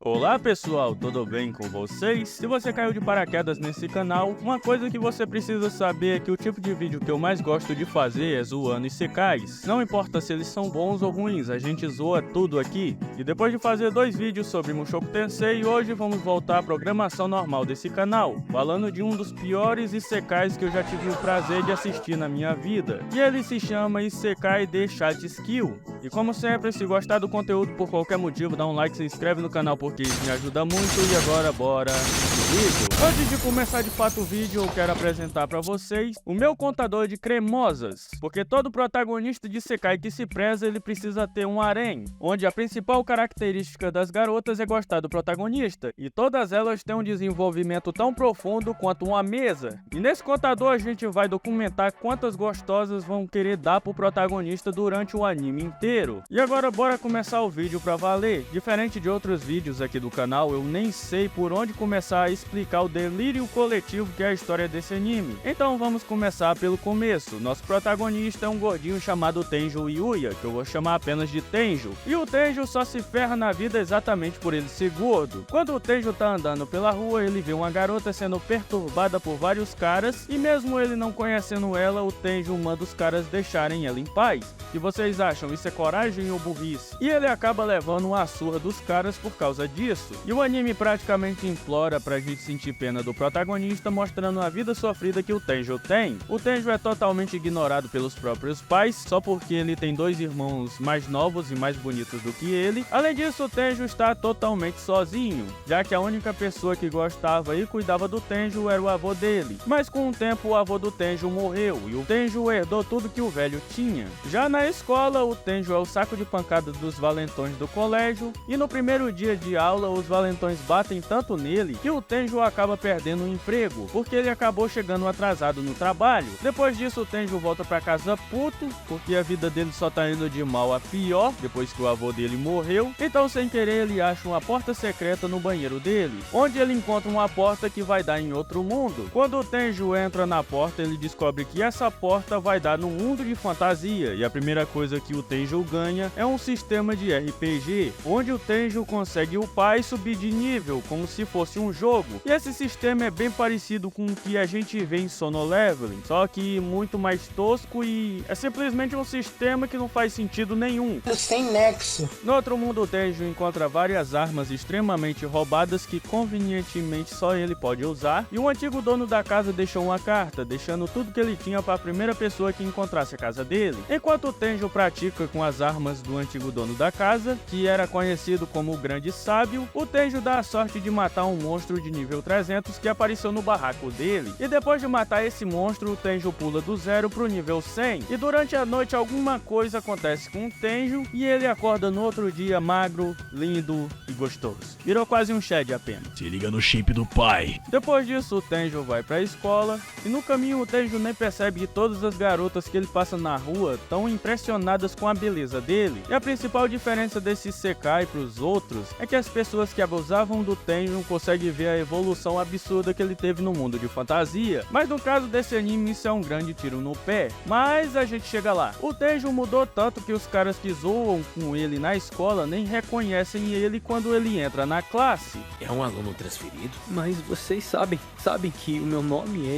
Olá pessoal, tudo bem com vocês? Se você caiu de paraquedas nesse canal, uma coisa que você precisa saber é que o tipo de vídeo que eu mais gosto de fazer é zoando isekais. Não importa se eles são bons ou ruins, a gente zoa tudo aqui. E depois de fazer 2 vídeos sobre Mushoku Tensei, hoje vamos voltar à programação normal desse canal, falando de um dos piores isekais que eu já tive o prazer de assistir na minha vida. E ele se chama Isekai de Chat Skill. E como sempre, se gostar do conteúdo por qualquer motivo, dá um like, se inscreve no canal porque isso me ajuda muito. E agora bora pro vídeo. Antes de começar de fato o vídeo, eu quero apresentar pra vocês o meu contador de cremosas, porque todo protagonista de isekai que se preza, ele precisa ter um harém, onde a principal característica das garotas é gostar do protagonista, e todas elas têm um desenvolvimento tão profundo quanto uma mesa. E nesse contador a gente vai documentar quantas gostosas vão querer dar pro protagonista durante o anime inteiro. E agora bora começar o vídeo pra valer. Diferente de outros vídeos aqui do canal, eu nem sei por onde começar a explicar o delírio coletivo que é a história desse anime. Então vamos começar pelo começo. Nosso protagonista é um gordinho chamado Tenjo Yuya, que eu vou chamar apenas de Tenjo. E o Tenjo só se ferra na vida exatamente por ele ser gordo. Quando o Tenjo tá andando pela rua, ele vê uma garota sendo perturbada por vários caras, e mesmo ele não conhecendo ela, o Tenjo manda os caras deixarem ela em paz. O que vocês acham? Isso é coragem ou burrice? E ele acaba levando uma surra dos caras por causa disso. E o anime praticamente implora pra gente sentir pena do protagonista, mostrando a vida sofrida que o Tenjo tem. O Tenjo é totalmente ignorado pelos próprios pais, só porque ele tem 2 irmãos mais novos e mais bonitos do que ele. Além disso, o Tenjo está totalmente sozinho, já que a única pessoa que gostava e cuidava do Tenjo era o avô dele. Mas com o tempo o avô do Tenjo morreu, e o Tenjo herdou tudo que o velho tinha. Já na escola, o Tenjo é o saco de pancada dos valentões do colégio, e no primeiro dia de aula, os valentões batem tanto nele que o Tenjo acaba perdendo o emprego, porque ele acabou chegando atrasado no trabalho. Depois disso, o Tenjo volta pra casa puto, porque a vida dele só tá indo de mal a pior, depois que o avô dele morreu. Então, sem querer, ele acha uma porta secreta no banheiro dele, onde ele encontra uma porta que vai dar em outro mundo. Quando o Tenjo entra na porta, ele descobre que essa porta vai dar num mundo de fantasia, e a primeira coisa que o Tenjo ganha é um sistema de RPG, onde o Tenjo consegue upar e subir de nível, como se fosse um jogo. E esse sistema é bem parecido com o que a gente vê em Solo Leveling, só que muito mais tosco, e é simplesmente um sistema que não faz sentido nenhum. Sem nexo. No outro mundo, o Tenjo encontra várias armas extremamente roubadas que convenientemente só ele pode usar, e o antigo dono da casa deixou uma carta, deixando tudo que ele tinha para a primeira pessoa que encontrasse a casa dele. Enquanto o Tenjo pratica com as armas do antigo dono da casa, que era conhecido como o Grande Sábio, o Tenjo dá a sorte de matar um monstro de nível 300 que apareceu no barraco dele. E depois de matar esse monstro, o Tenjo pula do 0 pro nível 100. E durante a noite alguma coisa acontece com o Tenjo, e ele acorda no outro dia magro, lindo e gostoso. Virou quase um Shed apenas. Se liga no shape do pai. Depois disso, o Tenjo vai pra escola, e no caminho o Tenjo nem percebe que todas as garotas que ele passa na rua estão impressionadas com a beleza dele. E a principal diferença desse isekai pros outros é que as pessoas que abusavam do Tenjo conseguem ver a evolução absurda que ele teve no mundo de fantasia. Mas no caso desse anime, isso é um grande tiro no pé. Mas a gente chega lá. O Tenjo mudou tanto que os caras que zoam com ele na escola nem reconhecem ele quando ele entra na classe. É um aluno transferido? Mas vocês sabem que o meu nome é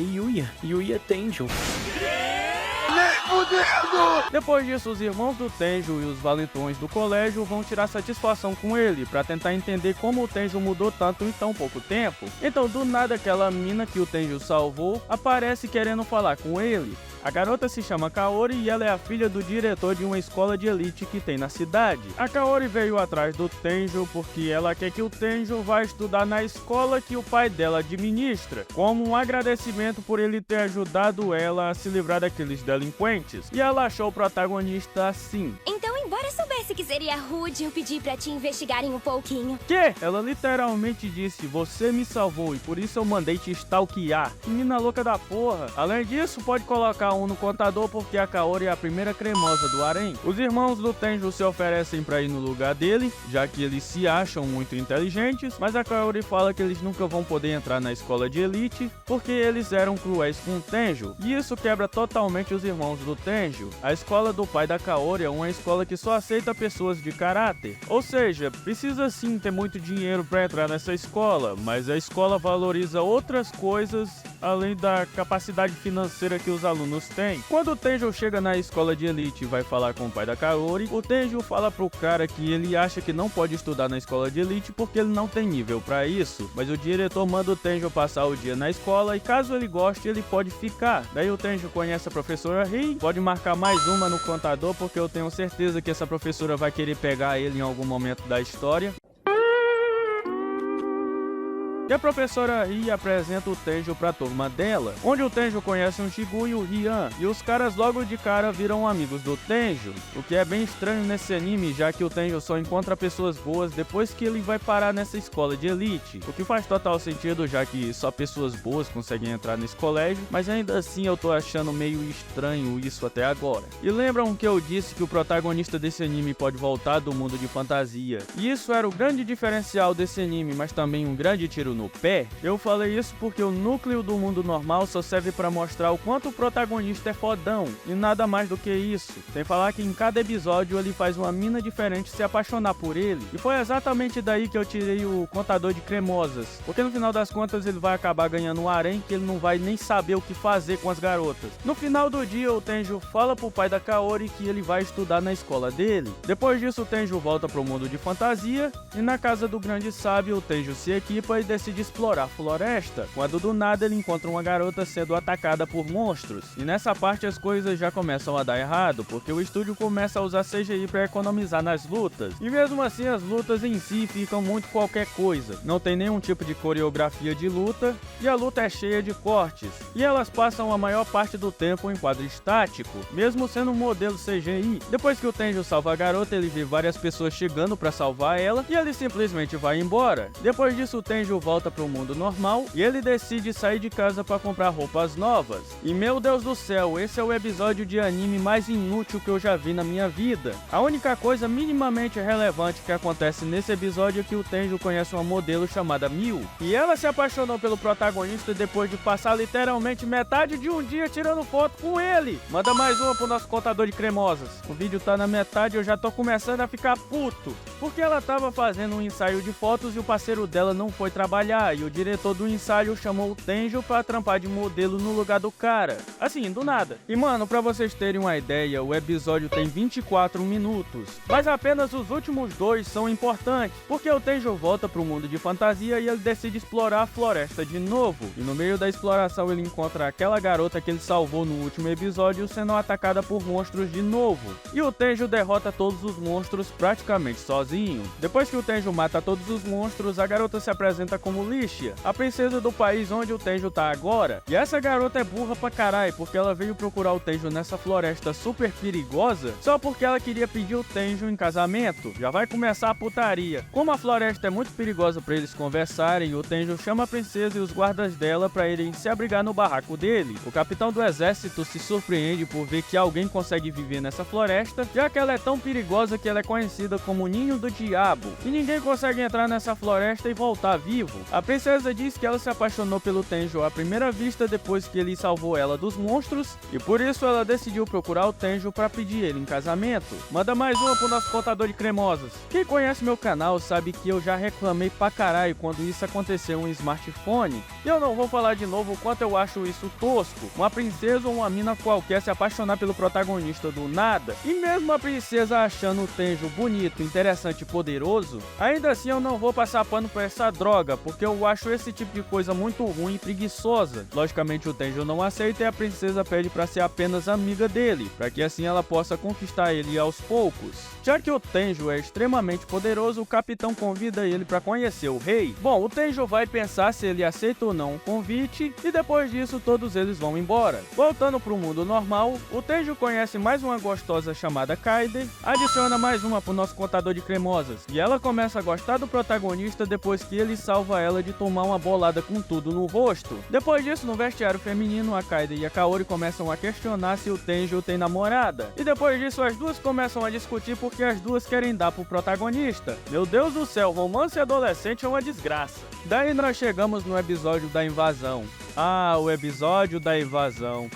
Yuya Tenjo. Depois disso, os irmãos do Tenjo e os valentões do colégio vão tirar satisfação com ele, pra tentar entender como o Tenjo mudou tanto em tão pouco tempo. Então, do nada, aquela mina que o Tenjo salvou aparece querendo falar com ele. A garota se chama Kaori e ela é a filha do diretor de uma escola de elite que tem na cidade. A Kaori veio atrás do Tenjo porque ela quer que o Tenjo vá estudar na escola que o pai dela administra, como um agradecimento por ele ter ajudado ela a se livrar daqueles delinquentes. E ela achou o protagonista assim. Então, embora soubesse que seria rude eu pedir pra te investigarem um pouquinho. Que? Ela literalmente disse, você me salvou e por isso eu mandei te stalkear. Menina louca da porra. Além disso, pode colocar um no contador porque a Kaori é a primeira cremosa do harém. Os irmãos do Tenjo se oferecem pra ir no lugar dele, já que eles se acham muito inteligentes, mas a Kaori fala que eles nunca vão poder entrar na escola de elite porque eles eram cruéis com o Tenjo. E isso quebra totalmente os irmãos do Tenjo. A escola do pai da Kaori é uma escola que só aceita 50 pessoas de caráter. Ou seja, precisa sim ter muito dinheiro para entrar nessa escola, mas a escola valoriza outras coisas além da capacidade financeira que os alunos têm. Quando o Tenjo chega na escola de elite e vai falar com o pai da Kaori, o Tenjo fala pro cara que ele acha que não pode estudar na escola de elite porque ele não tem nível para isso, mas o diretor manda o Tenjo passar o dia na escola e caso ele goste, ele pode ficar. Daí o Tenjo conhece a professora Ri, pode marcar mais uma no contador porque eu tenho certeza que essa professora vai querer pegar ele em algum momento da história. E a professora Ri apresenta o Tenjo pra turma dela, onde o Tenjo conhece um Shigu e o Rian, e os caras logo de cara viram amigos do Tenjo, o que é bem estranho nesse anime, já que o Tenjo só encontra pessoas boas depois que ele vai parar nessa escola de elite, o que faz total sentido, já que só pessoas boas conseguem entrar nesse colégio, mas ainda assim eu tô achando meio estranho isso até agora. E lembram que eu disse que o protagonista desse anime pode voltar do mundo de fantasia, e isso era o grande diferencial desse anime, mas também um grande tiro no pé? Eu falei isso porque o núcleo do mundo normal só serve pra mostrar o quanto o protagonista é fodão, e nada mais do que isso. Sem falar que em cada episódio ele faz uma mina diferente se apaixonar por ele, e foi exatamente daí que eu tirei o contador de cremosas, porque no final das contas ele vai acabar ganhando um harém que ele não vai nem saber o que fazer com as garotas. No final do dia o Tenjo fala pro pai da Kaori que ele vai estudar na escola dele. Depois disso o Tenjo volta pro mundo de fantasia, e na casa do grande sábio o Tenjo se equipa e decide explorar a floresta, quando do nada ele encontra uma garota sendo atacada por monstros. E nessa parte as coisas já começam a dar errado, porque o estúdio começa a usar CGI para economizar nas lutas. E mesmo assim as lutas em si ficam muito qualquer coisa. Não tem nenhum tipo de coreografia de luta, e a luta é cheia de cortes. E elas passam a maior parte do tempo em quadro estático, mesmo sendo um modelo CGI. Depois que o Tenjo salva a garota, ele vê várias pessoas chegando para salvar ela, e ele simplesmente vai embora. Depois disso o Tenjo volta pro mundo normal e ele decide sair de casa para comprar roupas novas. E meu Deus do céu, esse é o episódio de anime mais inútil que eu já vi na minha vida. A única coisa minimamente relevante que acontece nesse episódio é que o Tenjo conhece uma modelo chamada Miu, e ela se apaixonou pelo protagonista depois de passar literalmente metade de um dia tirando foto com ele. Manda mais uma pro nosso contador de cremosas. O vídeo tá na metade e eu já tô começando a ficar puto, porque ela tava fazendo um ensaio de fotos e o parceiro dela não foi trabalhar, e o diretor do ensaio chamou o Tenjo pra trampar de modelo no lugar do cara. Assim, do nada. E mano, pra vocês terem uma ideia, o episódio tem 24 minutos, mas apenas os últimos 2 são importantes, porque o Tenjo volta pro mundo de fantasia e ele decide explorar a floresta de novo. E no meio da exploração ele encontra aquela garota que ele salvou no último episódio sendo atacada por monstros de novo. E o Tenjo derrota todos os monstros praticamente sozinho. Depois que o Tenjo mata todos os monstros, a garota se apresenta como Licia, a princesa do país onde o Tenjo tá agora. E essa garota é burra pra caralho, porque ela veio procurar o Tenjo nessa floresta super perigosa só porque ela queria pedir o Tenjo em casamento. Já vai começar a putaria. Como a floresta é muito perigosa pra eles conversarem, o Tenjo chama a princesa e os guardas dela pra irem se abrigar no barraco dele. O capitão do exército se surpreende por ver que alguém consegue viver nessa floresta, já que ela é tão perigosa que ela é conhecida como Ninho do Diabo, e ninguém consegue entrar nessa floresta e voltar vivo. A princesa diz que ela se apaixonou pelo Tenjo à primeira vista depois que ele salvou ela dos monstros, e por isso ela decidiu procurar o Tenjo pra pedir ele em casamento. Manda mais uma pro nosso contador de cremosas. Quem conhece meu canal sabe que eu já reclamei pra caralho quando isso aconteceu em smartphone, e eu não vou falar de novo o quanto eu acho isso tosco. Uma princesa ou uma mina qualquer se apaixonar pelo protagonista do nada, e mesmo a princesa achando o Tenjo bonito, interessante e poderoso, ainda assim eu não vou passar pano pra essa droga, porque eu acho esse tipo de coisa muito ruim e preguiçosa. Logicamente o Tenjo não aceita e a princesa pede pra ser apenas amiga dele, pra que assim ela possa conquistar ele aos poucos. Já que o Tenjo é extremamente poderoso, o capitão convida ele pra conhecer o rei. Bom, o Tenjo vai pensar se ele aceita ou não o convite, e depois disso todos eles vão embora. Voltando pro mundo normal, o Tenjo conhece mais uma gostosa chamada Kaide, adiciona mais uma pro nosso contador de cremosas, e ela começa a gostar do protagonista depois que ele salva ela de tomar uma bolada com tudo no rosto. Depois disso, no vestiário feminino, a Kaide e a Kaori começam a questionar se o Tenjo tem namorada, e depois disso as duas começam a discutir porque as duas querem dar pro protagonista. Meu Deus do céu, romance adolescente é uma desgraça. Daí nós chegamos no episódio da invasão. Ah, o episódio da invasão.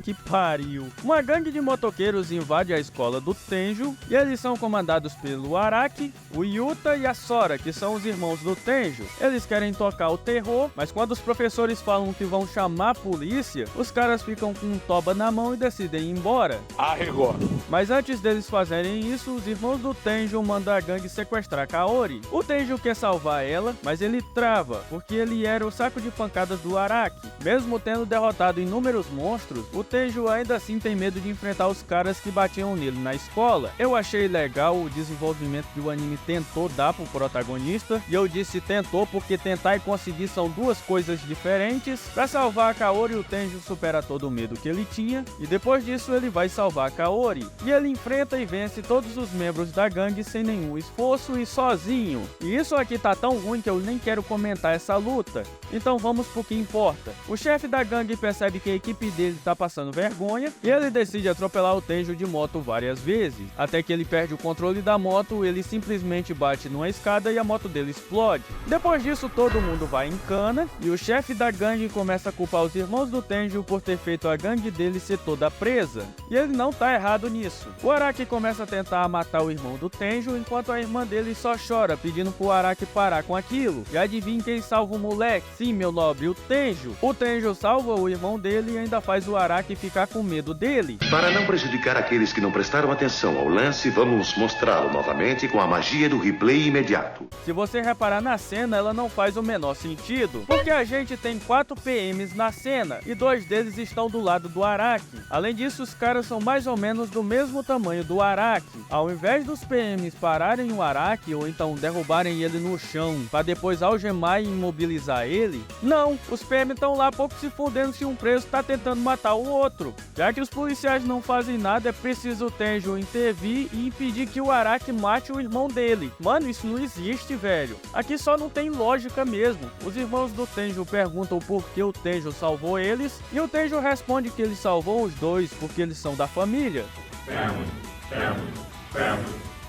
Que pariu. Uma gangue de motoqueiros invade a escola do Tenjo e eles são comandados pelo Araki, o Yuta e a Sora, que são os irmãos do Tenjo. Eles querem tocar o terror, mas quando os professores falam que vão chamar a polícia, os caras ficam com um toba na mão e decidem ir embora. Arregou. Mas antes deles fazerem isso, os irmãos do Tenjo mandam a gangue sequestrar Kaori. O Tenjo quer salvar ela, mas ele trava, porque ele era o saco de pancadas do Araki. Mesmo tendo derrotado inúmeros monstros, o Tenjo ainda assim tem medo de enfrentar os caras que batiam nele na escola. Eu achei legal o desenvolvimento que o anime tentou dar pro protagonista, e eu disse tentou porque tentar e conseguir são duas coisas diferentes. Pra salvar a Kaori, o Tenjo supera todo o medo que ele tinha, e depois disso ele vai salvar a Kaori. E ele enfrenta e vence todos os membros da gangue sem nenhum esforço e sozinho. E isso aqui tá tão ruim que eu nem quero comentar essa luta. Então vamos pro que importa. O chefe da gangue percebe que a equipe dele tá passando vergonha e ele decide atropelar o Tenjo de moto várias vezes. Até que ele perde o controle da moto, ele simplesmente bate numa escada e a moto dele explode. Depois disso todo mundo vai em cana e o chefe da gangue começa a culpar os irmãos do Tenjo por ter feito a gangue dele ser toda presa. E ele não tá errado nisso. O Araki começa a tentar matar o irmão do Tenjo, enquanto a irmã dele só chora pedindo pro Araki parar com aquilo. E adivinha quem salva o moleque? Sim, meu nobre, o Tenjo. O Tenjo salva o irmão dele e ainda faz o Araki ficar com medo dele. Para não prejudicar aqueles que não prestaram atenção ao lance, vamos mostrá-lo novamente com a magia do replay imediato. Se você reparar na cena, ela não faz o menor sentido, porque a gente tem 4 PMs na cena e 2 deles estão do lado do Araki. Além disso, os caras são mais ou menos do mesmo tamanho do Araki. Ao invés dos PMs pararem o Araki ou então derrubarem ele no chão para depois algemar e imobilizar ele, não, os PM estão lá pouco se fudendo se um preso tá tentando matar o outro. Já que os policiais não fazem nada, é preciso o Tenjo intervir e impedir que o Araki mate o irmão dele. Mano, isso não existe, velho. Aqui só não tem lógica mesmo. Os irmãos do Tenjo perguntam por que o Tenjo salvou eles e o Tenjo responde que ele salvou os dois porque eles são da família.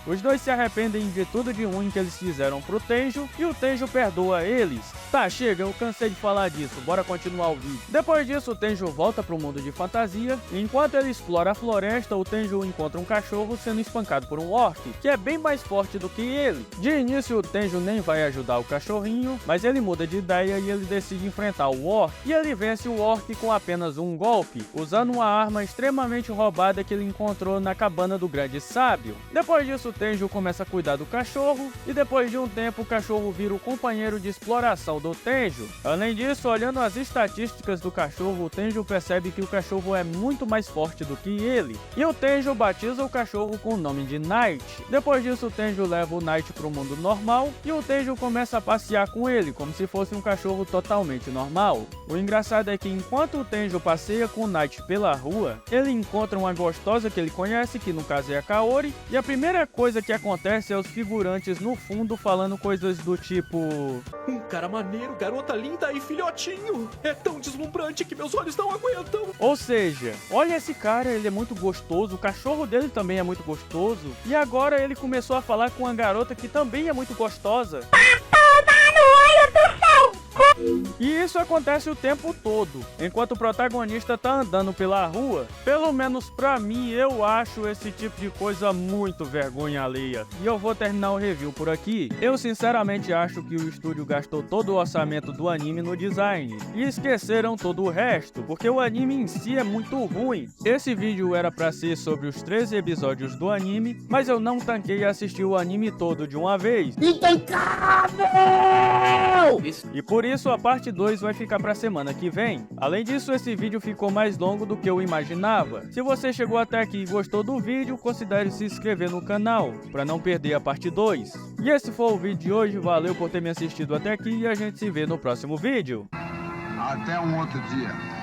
Os dois se arrependem de tudo de ruim que eles fizeram pro Tenjo e o Tenjo perdoa eles. Tá, chega, eu cansei de falar disso, bora continuar o vídeo. Depois disso, o Tenjo volta pro mundo de fantasia e enquanto ele explora a floresta, o Tenjo encontra um cachorro sendo espancado por um orc, que é bem mais forte do que ele. De início, o Tenjo nem vai ajudar o cachorrinho, mas ele muda de ideia e ele decide enfrentar o orc. E ele vence o orc com apenas um golpe, usando uma arma extremamente roubada que ele encontrou na cabana do grande sábio. Depois disso, o Tenjo começa a cuidar do cachorro e depois de um tempo o cachorro vira o companheiro de exploração do Tenjo. Além disso, olhando as estatísticas do cachorro, o Tenjo percebe que o cachorro é muito mais forte do que ele. E o Tenjo batiza o cachorro com o nome de Knight. Depois disso, o Tenjo leva o Knight pro mundo normal e o Tenjo começa a passear com ele, como se fosse um cachorro totalmente normal. O engraçado é que enquanto o Tenjo passeia com o Knight pela rua, ele encontra uma gostosa que ele conhece, que no caso é a Kaori, e a primeira coisa que acontece é os figurantes no fundo falando coisas do tipo: um cara maneiro, garota linda e filhotinho. É tão deslumbrante que meus olhos não aguentam. Ou seja, olha esse cara, ele é muito gostoso, o cachorro dele também é muito gostoso, e agora ele começou a falar com uma garota que também é muito gostosa. E isso acontece o tempo todo, enquanto o protagonista tá andando pela rua. Pelo menos pra mim, eu acho esse tipo de coisa muito vergonha alheia. E eu vou terminar o review por aqui. Eu sinceramente acho que o estúdio gastou todo o orçamento do anime no design e esqueceram todo o resto, porque o anime em si é muito ruim. Esse vídeo era pra ser sobre os 13 episódios do anime, mas eu não tanquei assistir o anime todo de uma vez. E por isso a parte 2 vai ficar pra semana que vem. Além disso, esse vídeo ficou mais longo do que eu imaginava. Se você chegou até aqui e gostou do vídeo, considere se inscrever no canal, pra não perder a parte 2. E esse foi o vídeo de hoje, valeu por ter me assistido até aqui e a gente se vê no próximo vídeo. Até um outro dia.